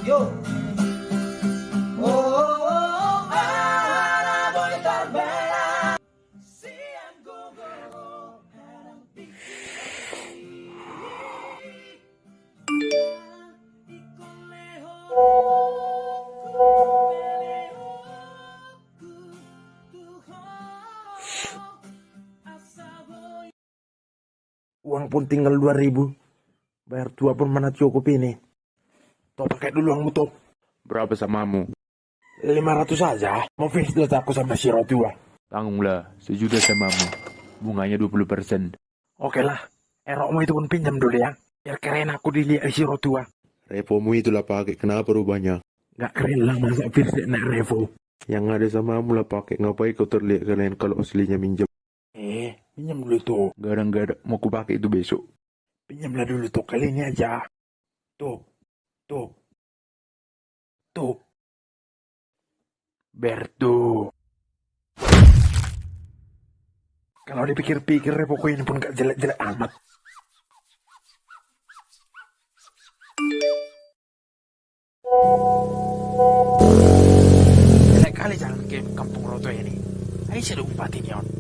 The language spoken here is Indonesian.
Yo. Oh, oh, oh, ahora voy a estar bella. Si I'm go, harang Uang pun tinggal 2.000. Bayar tua pun mana cukup ini. Toh pakai dulu uangmu toh. Berapa samamu? 500 saja. Mau finish data aku sama si tua. Tanggunglah, 1 juta samamu. Bunganya 20%. Oke lah. Erokmu itu pun pinjam dulu ya. Biar keren aku dilihat si tua. Revomu itulah pakai, kenapa rubahnya? Gak keren lah masa First naik Revo. Yang ada samamu lah pakai, ngapain kau terlihat kalian kalau aslinya minjem? Pinjam dulu tuh. Gadang-gadang mau ku pakai itu besok. Pinjamlah dulu tuh kali ini aja. Tuh. Bertu. Kalau dipikir-pikir Revoku ini pun gak jelek-jelek amat. Jelek kali jalan ke kampung Roto ini. Ayo saya lupa ini on.